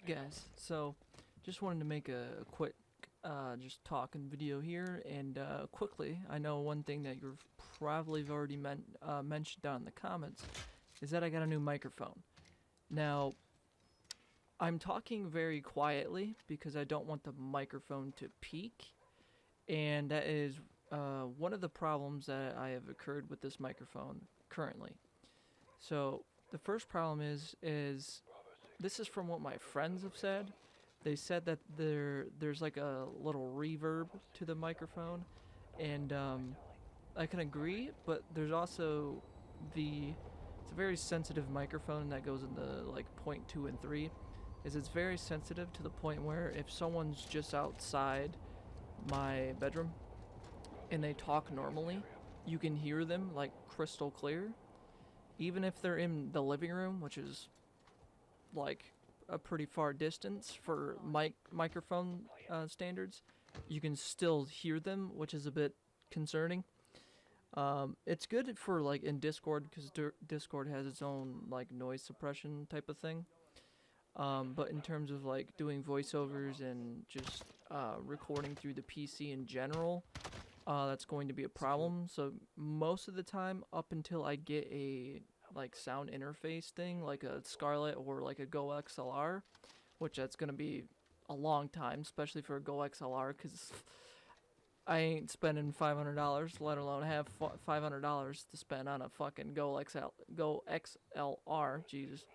guys, so just wanted to make a quick just talking video here, and quickly, I know one thing that you've probably already mentioned down in the comments is that I got a new microphone. Now, I'm talking very quietly because I don't want the microphone to peak, and that is one of the problems that I have occurred with this microphone currently. So the first problem is this is from what my friends have said. They said that there's like a little reverb to the microphone, and I can agree, but there's also it's a very sensitive microphone that goes in the like 0.2 and 3. It's very sensitive to the point where if someone's just outside my bedroom and they talk normally, you can hear them like crystal clear. Even if they're in the living room, which is like a pretty far distance for microphone standards, you can still hear them, which is a bit concerning. It's good for like in Discord because Discord has its own like noise suppression type of thing. But in terms of like doing voiceovers and just recording through the PC in general, that's going to be a problem. So most of the time, up until I get a like sound interface thing, like a Scarlett or like a Go XLR, which that's gonna be a long time, especially for a Go XLR, because I ain't spending $500, let alone have $500 to spend on a fucking Go XLR. Jesus.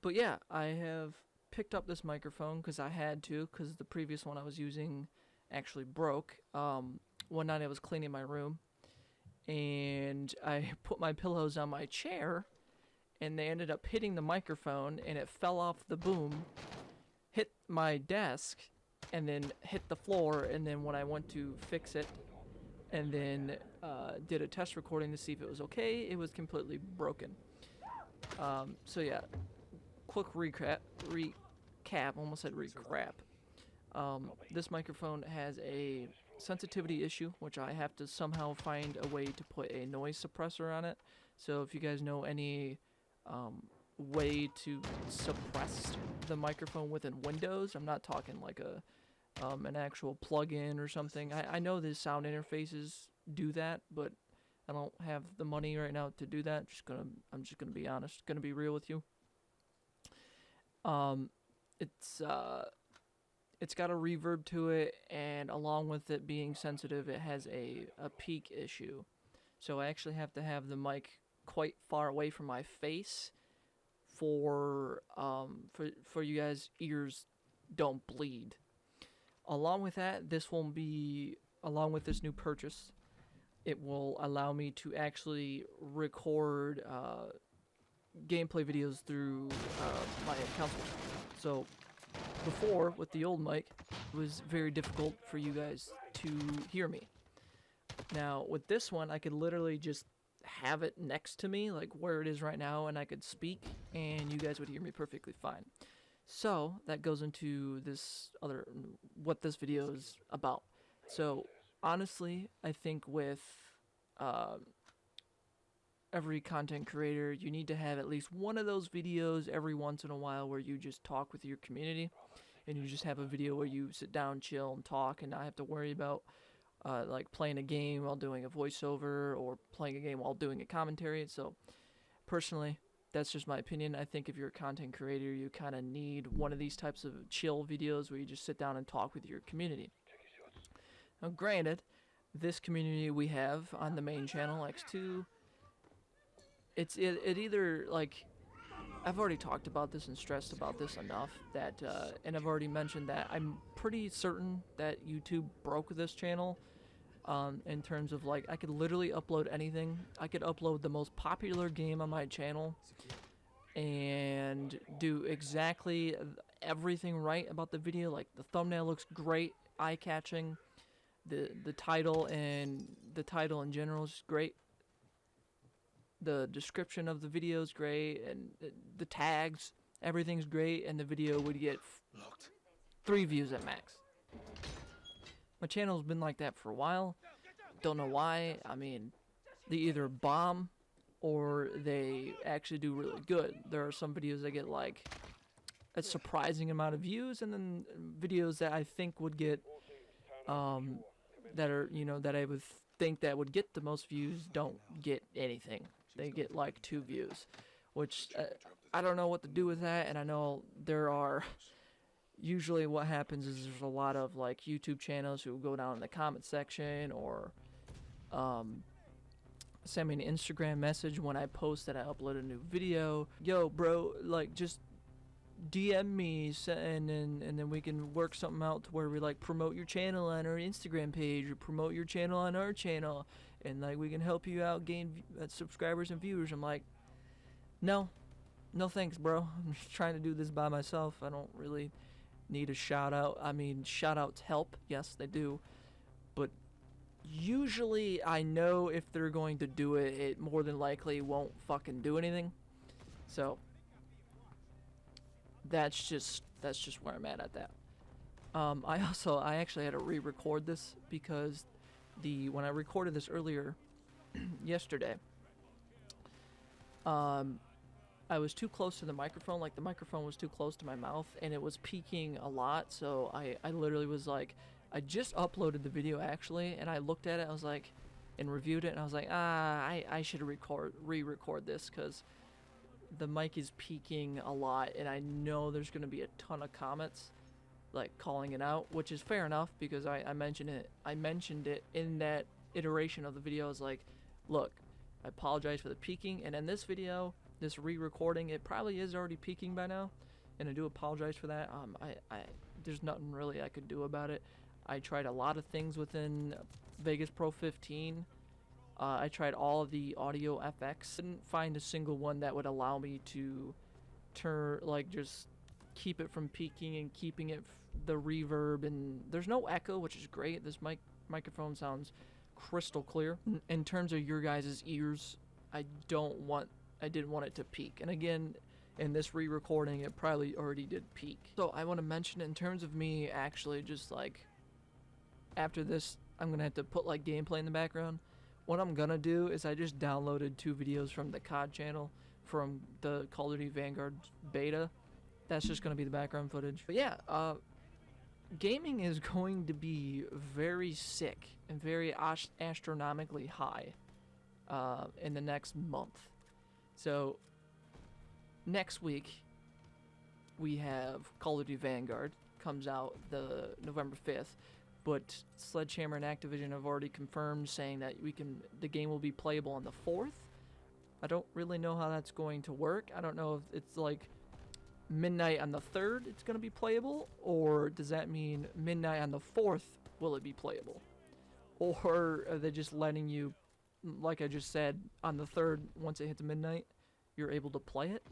But yeah, I have picked up this microphone because I had to, because the previous one I was using actually broke. One night I was cleaning my room, and I put my pillows on my chair, and they ended up hitting the microphone, and it fell off the boom, hit my desk, and then hit the floor. And then when I went to fix it and then did a test recording to see if it was okay, it was completely broken. So yeah, quick recap, almost said recrap. This microphone has a sensitivity issue, which I have to somehow find a way to put a noise suppressor on it. So if you guys know any way to suppress the microphone within Windows, I'm not talking like an actual plug-in or something. I know the sound interfaces do that, but I don't have the money right now to do that. I'm just gonna be honest, gonna be real with you. It's got a reverb to it, and along with it being sensitive, it has a peak issue. So I actually have to have the mic quite far away from my face for you guys' ears don't bleed. Along with that, along with this new purchase, it will allow me to actually record gameplay videos through my console. So before, with the old mic, it was very difficult for you guys to hear me. Now, with this one, I could literally just have it next to me, like where it is right now, and I could speak, and you guys would hear me perfectly fine. So, that goes into what this video is about. So, honestly, I think with every content creator, you need to have at least one of those videos every once in a while where you just talk with your community, and you just have a video where you sit down, chill, and talk, and not have to worry about like playing a game while doing a voiceover or playing a game while doing a commentary. So personally, that's just my opinion. I think if you're a content creator, you kind of need one of these types of chill videos where you just sit down and talk with your community. Now granted, this community we have on the main channel, X2, it either, like, I've already talked about this and stressed about this enough that, and I've already mentioned that I'm pretty certain that YouTube broke this channel, in terms of, like, I could literally upload anything. I could upload the most popular game on my channel and do exactly everything right about the video. Like, the thumbnail looks great, eye-catching, the title in general is great. The description of the video is great, and the tags, everything's great, and the video would get 3 views at max. My channel's been like that for a while. Don't know why. I mean, they either bomb or they actually do really good. There are some videos that get like a surprising amount of views, and then videos that I think would get that are, that I would think that would get the most views don't get anything. They get like 2 views, which I don't know what to do with that. And I know there are usually what happens is there's a lot of like YouTube channels who go down in the comment section or send me an Instagram message when I post that I upload a new video. Yo, bro, like just DM me, and then we can work something out to where we like promote your channel on our Instagram page or promote your channel on our channel, and like we can help you out gain subscribers and viewers. I'm like, no thanks, bro. I'm just trying to do this by myself. I don't really need a shout out. I mean, shout outs help, yes they do, but usually I know if they're going to do it, it more than likely won't fucking do anything. So that's just where I'm at that. I actually had to re-record this because when I recorded this earlier yesterday, I was too close to the microphone. Like the microphone was too close to my mouth, and it was peaking a lot. So I literally was like, I just uploaded the video actually, and I looked at it. I was like, and reviewed it, and I was like, I should re-record this because the mic is peaking a lot, and I know there's going to be a ton of comments like calling it out, which is fair enough because I mentioned it in that iteration of the video. I was like, look, I apologize for the peaking, and in this video, this re-recording, it probably is already peaking by now, and I do apologize for that. There's nothing really I could do about it. I tried a lot of things within Vegas Pro 15. I tried all of the audio FX. Didn't find a single one that would allow me to just keep it from peaking and keeping it the reverb, and there's no echo, which is great. This microphone sounds crystal clear. In terms of your guys' ears, I didn't want it to peak. And again, in this re-recording, it probably already did peak. So I want to mention, in terms of me actually just like, after this, I'm gonna have to put like gameplay in the background. What I'm gonna do is I just downloaded 2 videos from the COD channel from the Call of Duty Vanguard beta. That's just gonna be the background footage. But yeah, gaming is going to be very sick and very astronomically high in the next month. So next week we have Call of Duty Vanguard comes out the November 5th. But Sledgehammer and Activision have already confirmed, saying that the game will be playable on the 4th. I don't really know how that's going to work. I don't know if it's like midnight on the 3rd it's going to be playable, or does that mean midnight on the 4th will it be playable? Or are they just letting you, like I just said, on the 3rd, once it hits midnight, you're able to play it?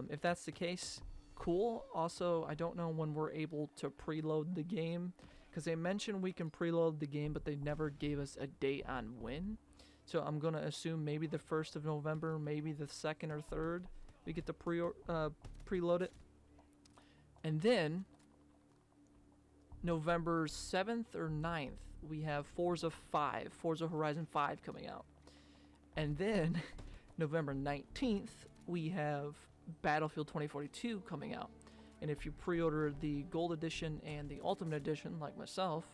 If that's the case, cool. Also, I don't know when we're able to preload the game, because they mentioned we can preload the game, but they never gave us a date on when. So I'm going to assume maybe the 1st of November, maybe the 2nd or 3rd, we get to preload it. And then, November 7th or 9th, we have Forza Horizon 5 coming out. And then, November 19th, we have Battlefield 2042 coming out. And if you pre-order the Gold Edition and the Ultimate Edition, like myself,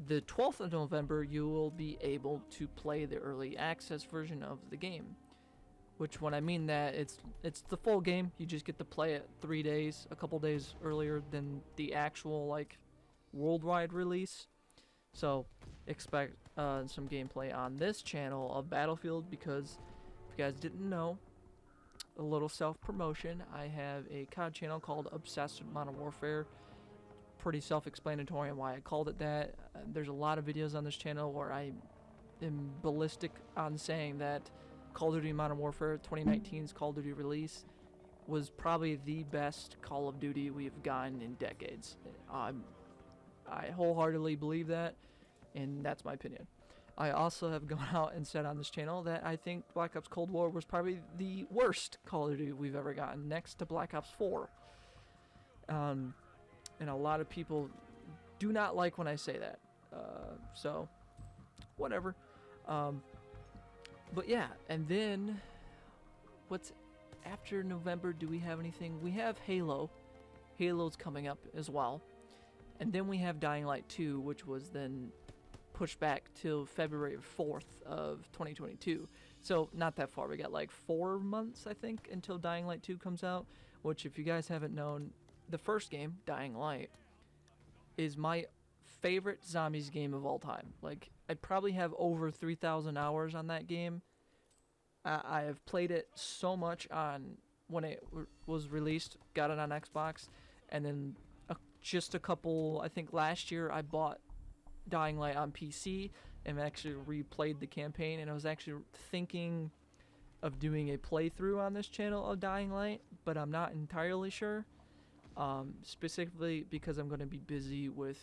the 12th of November, you will be able to play the early access version of the game. Which, when I mean that, it's the full game. You just get to play it 3 days, a couple days earlier than the actual, like, worldwide release. So, expect some gameplay on this channel of Battlefield, because if you guys didn't know, a little self-promotion, I have a COD channel called Obsessed with Modern Warfare. Pretty self-explanatory on why I called it that. There's a lot of videos on this channel where I am ballistic on saying that Call of Duty Modern Warfare 2019's Call of Duty release was probably the best Call of Duty we've gotten in decades. I wholeheartedly believe that, and that's my opinion. I also have gone out and said on this channel that I think Black Ops Cold War was probably the worst Call of Duty we've ever gotten, next to Black Ops 4. And a lot of people do not like when I say that. So, whatever. But yeah, and then what's after November? Do we have anything? We have Halo. Halo's coming up as well. And then we have Dying Light 2, which was then pushed back till February 4th of 2022. So not that far. We got like 4 months, I think, until Dying Light 2 comes out, which if you guys haven't known, the first game, Dying Light, is my favorite zombies game of all time. Like, I probably have over 3,000 hours on that game. I have played it so much on when it was released, got it on Xbox, and then just a couple, I think last year I bought Dying Light on PC and actually replayed the campaign, and I was actually thinking of doing a playthrough on this channel of Dying Light, but I'm not entirely sure, specifically because I'm going to be busy with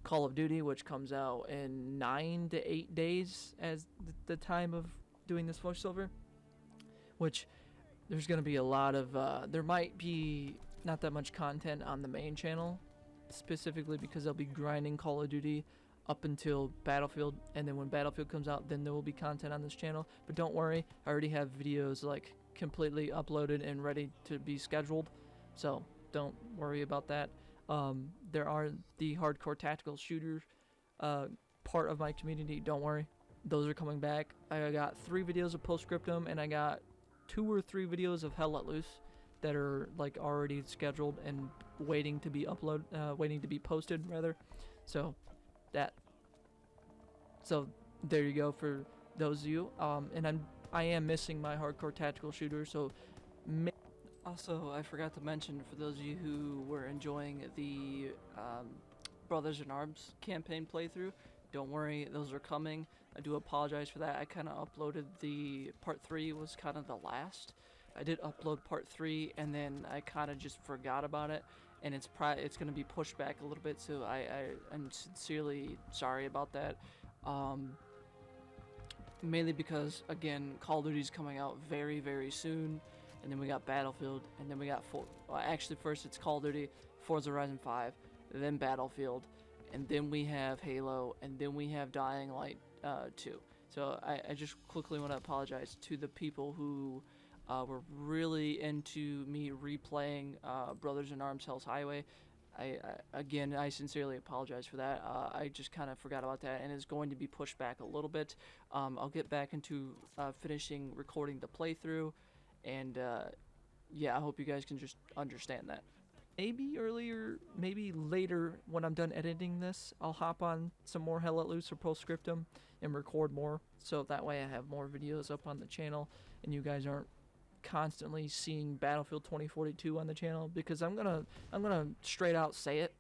Call of Duty, which comes out in 9 to 8 days as the time of doing this voiceover, which there's going to be a lot of, there might be not that much content on the main channel, specifically because I'll be grinding Call of Duty up until Battlefield, and then when Battlefield comes out, then there will be content on this channel. But don't worry, I already have videos like completely uploaded and ready to be scheduled, so don't worry about that. There are the hardcore tactical shooter part of my community. Don't worry, those are coming back. I got 3 videos of Postscriptum, and I got 2 or 3 videos of Hell Let Loose that are like already scheduled and waiting to be waiting to be posted rather. So there you go for those of you. And I am missing my hardcore tactical shooter. So also, I forgot to mention, for those of you who were enjoying the Brothers in Arms campaign playthrough, don't worry, those are coming. I do apologize for that. I kind of uploaded the part 3 was kind of the last. I did upload part 3, and then I kind of just forgot about it, and it's going to be pushed back a little bit, so I'm sincerely sorry about that. Mainly because, again, Call of Duty's coming out very, very soon, and then we got Battlefield, and then we got actually first it's Call of Duty, Forza Horizon 5, then Battlefield, and then we have Halo, and then we have Dying Light 2. So I just quickly want to apologize to the people who were really into me replaying Brothers in Arms Hell's Highway. I sincerely apologize for that. I just kind of forgot about that, and it's going to be pushed back a little bit. I'll get back into finishing recording the playthrough, and yeah, I hope you guys can just understand that. Maybe earlier, maybe later, when I'm done editing this, I'll hop on some more Hell Let Loose or Postscriptum and record more, so that way I have more videos up on the channel, and you guys aren't constantly seeing Battlefield 2042 on the channel, because I'm gonna straight out say it.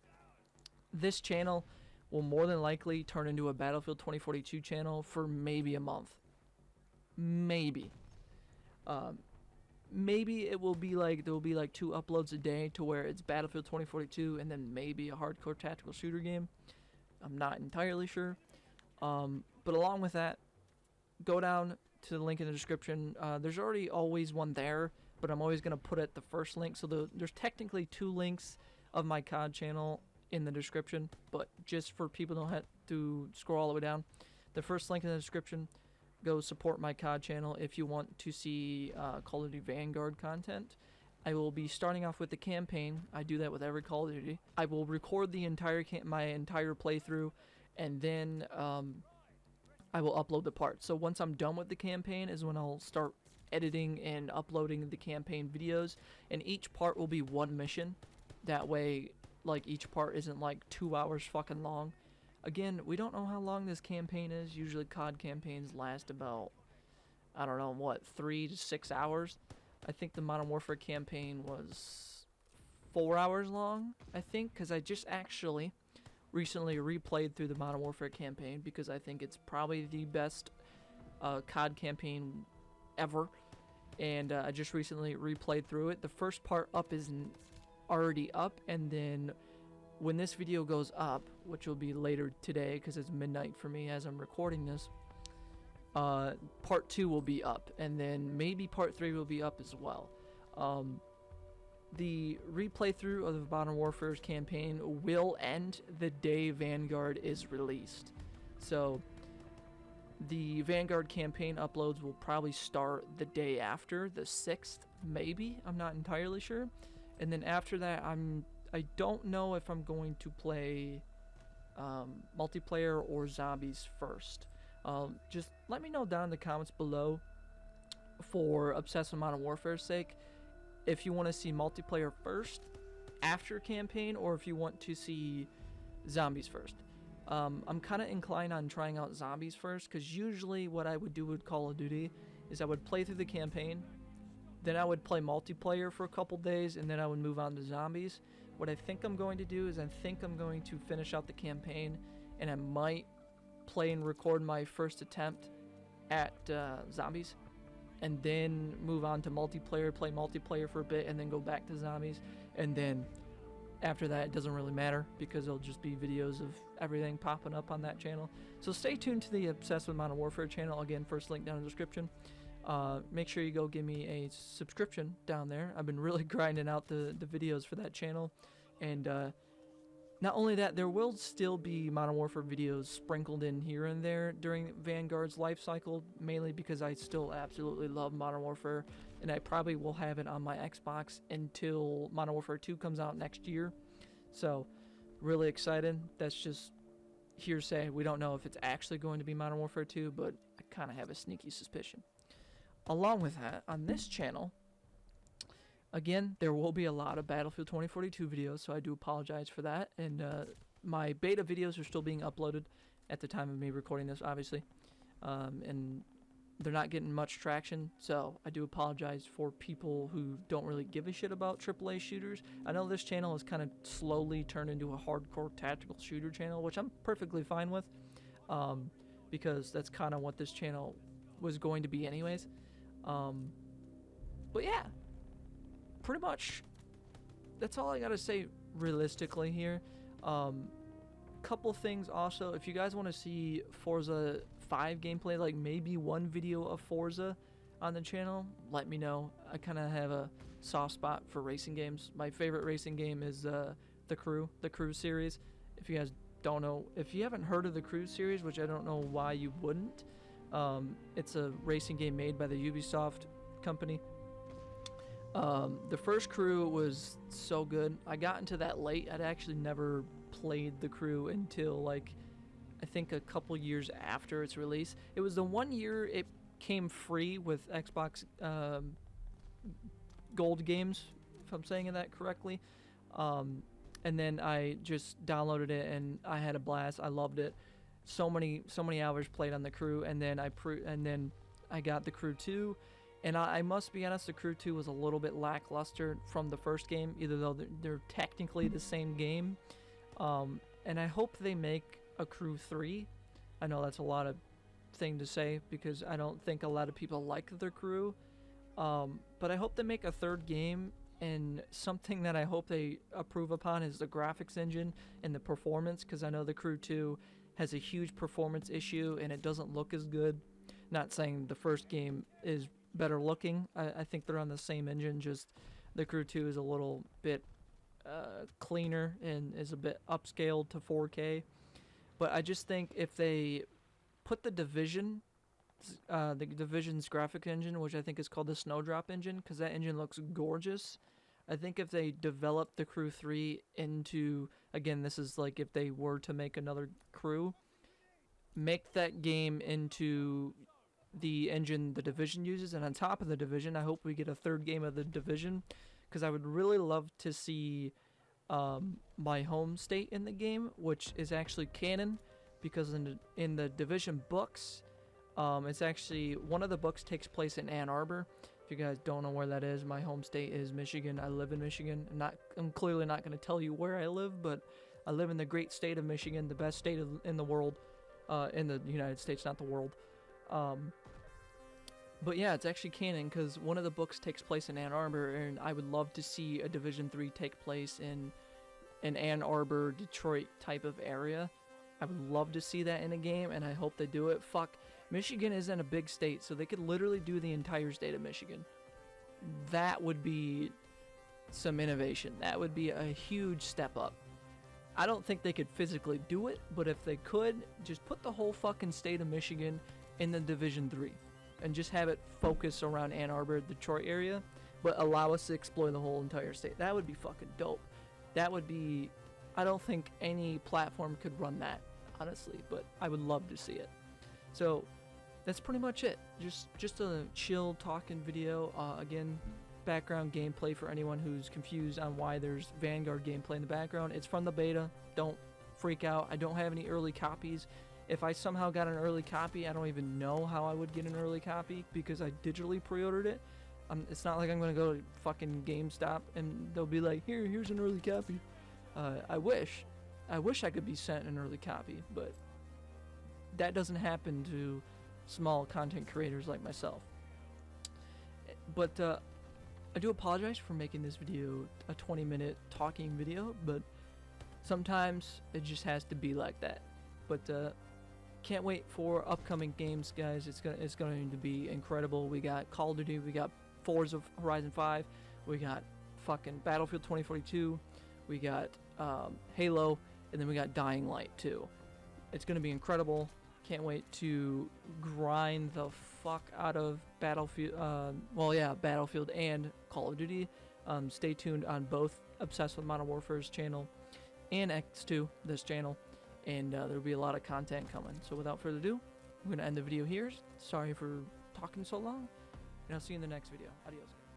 This channel will more than likely turn into a Battlefield 2042 channel for maybe a month. Maybe. Maybe it will be like, there will be like 2 uploads a day to where it's Battlefield 2042 and then maybe a hardcore tactical shooter game. I'm not entirely sure. But along with that, go down to the link in the description. There's already always one there, but I'm always going to put it the first link. So there's technically 2 links of my COD channel in the description, but just for people who don't have to scroll all the way down, the first link in the description, go support my COD channel if you want to see Call of Duty Vanguard content. I will be starting off with the campaign. I do that with every Call of Duty. I will record the my entire playthrough, and then I will upload the parts. So once I'm done with the campaign is when I'll start editing and uploading the campaign videos, and each part will be 1 mission. That way, like, each part isn't like 2 hours fucking long. Again, we don't know how long this campaign is. Usually COD campaigns last about, I don't know, what, 3 to 6 hours. I think the Modern Warfare campaign was 4 hours long, I think, because I just actually recently replayed through the Modern Warfare campaign, because I think it's probably the best COD campaign ever, and I just recently replayed through it. The first part up is already up, and then when this video goes up, which will be later today because it's midnight for me as I'm recording this, part 2 will be up, and then maybe part 3 will be up as well. The replay through of the Modern Warfare's campaign will end the day Vanguard is released. So The Vanguard campaign uploads will probably start the day after, the 6th, maybe. I'm not entirely sure. And then after that, I don't know if I'm going to play multiplayer or zombies first. Just let me know down in the comments below, for Obsessive Modern Warfare's sake, if you want to see multiplayer first after campaign, or if you want to see zombies first. I'm kind of inclined on trying out zombies first, because usually what I would do with Call of Duty is I would play through the campaign, then I would play multiplayer for a couple days, and then I would move on to zombies. What I think I'm going to do is I think I'm going to finish out the campaign, and I might play and record my first attempt at zombies, and then move on to multiplayer, play multiplayer for a bit, and then go back to zombies. And then after that, it doesn't really matter, because it'll just be videos of everything popping up on that channel. So stay tuned to the Obsessed with Modern Warfare channel. Again, first link down in the description. Make sure you go give me a subscription down there. I've been really grinding out the videos for that channel. And not only that, there will still be Modern Warfare videos sprinkled in here and there during Vanguard's life cycle, mainly because I still absolutely love Modern Warfare, and I probably will have it on my Xbox until Modern Warfare 2 comes out next year. So, really excited. That's just hearsay. We don't know if it's actually going to be Modern Warfare 2, but I kind of have a sneaky suspicion. Along with that, on this channel, again, there will be a lot of Battlefield 2042 videos, so I do apologize for that. And my beta videos are still being uploaded at the time of me recording this, obviously. And they're not getting much traction, so I do apologize for people who don't really give a shit about AAA shooters. I know this channel has kind of slowly turned into a hardcore tactical shooter channel, which I'm perfectly fine with, because that's kind of what this channel was going to be anyways. But yeah, pretty much that's all I gotta say realistically here. Couple things also, if you guys want to see Forza 5 gameplay, like maybe one video of Forza on the channel, let me know. I kind of have a soft spot for racing games. My favorite racing game is the Crew series. If you guys don't know, if you haven't heard of the Crew series, which I don't know why you wouldn't, it's a racing game made by the Ubisoft company. The first Crew was so good. I got into that late. I'd actually never played the Crew until, like, I think a couple years after its release. It was the one year it came free with Xbox Gold games, if I'm saying that correctly. And then I just downloaded it and I had a blast. I loved it. So many hours played on the Crew, and then I got the Crew 2. And I must be honest, the Crew 2 was a little bit lackluster from the first game, even though they're technically the same game. And I hope they make a Crew 3. I know that's a lot of thing to say, because I don't think a lot of people like the Crew. But I hope they make a third game, and something that I hope they approve upon is the graphics engine and the performance, because I know the Crew 2 has a huge performance issue and it doesn't look as good. Not saying the first game is better looking. I think they're on the same engine, just the Crew 2 is a little bit cleaner and is a bit upscaled to 4K. But I just think if they put the Division's graphic engine, which I think is called the Snowdrop engine, because that engine looks gorgeous. I think if they develop the Crew 3 into, again, this is like if they were to make another Crew, make that game into the engine the Division uses, and on top of the Division, I hope we get a third game of the Division, because I would really love to see my home state in the game, which is actually canon, because in the Division books, it's actually, one of the books takes place in Ann Arbor. If you guys don't know where that is, my home state is Michigan. I live in Michigan. I'm clearly not going to tell you where I live, but I live in the great state of Michigan, the best state in the world, in the United States, not the world. But yeah, it's actually canon, because one of the books takes place in Ann Arbor, and I would love to see a Division 3 take place in an Ann Arbor, Detroit type of area. I would love to see that in a game, and I hope they do it. Fuck, Michigan isn't a big state, so they could literally do the entire state of Michigan. That would be some innovation. That would be a huge step up. I don't think they could physically do it, but if they could, just put the whole fucking state of Michigan in the Division 3 and just have it focus around Ann Arbor, Detroit area, but allow us to explore the whole entire state. That would be fucking dope. That would be, I don't think any platform could run that, honestly, but I would love to see it. So that's pretty much it. Just a chill talking video. Again, background gameplay for anyone who's confused on why there's Vanguard gameplay in the background. It's from the beta. Don't freak out. I don't have any early copies. If I somehow got an early copy, I don't even know how I would get an early copy because I digitally pre-ordered it. It's not like I'm gonna go to fucking GameStop and they'll be like, here's an early copy. I wish I could be sent an early copy, but that doesn't happen to small content creators like myself. But I do apologize for making this video a 20-minute talking video, but sometimes it just has to be like that. But can't wait for upcoming games, guys. It's going to be incredible. We got Call of Duty, we got Forza Horizon 5, we got fucking Battlefield 2042, we got Halo, and then we got Dying Light 2. It's going to be incredible. Can't wait to grind the fuck out of Battlefield, Battlefield and Call of Duty. Stay tuned on both Obsessed with Modern Warfare's channel and X2, this channel, and there'll be a lot of content coming. So without further ado, I'm going to end the video here. Sorry for talking so long, and I'll see you in the next video. Adios.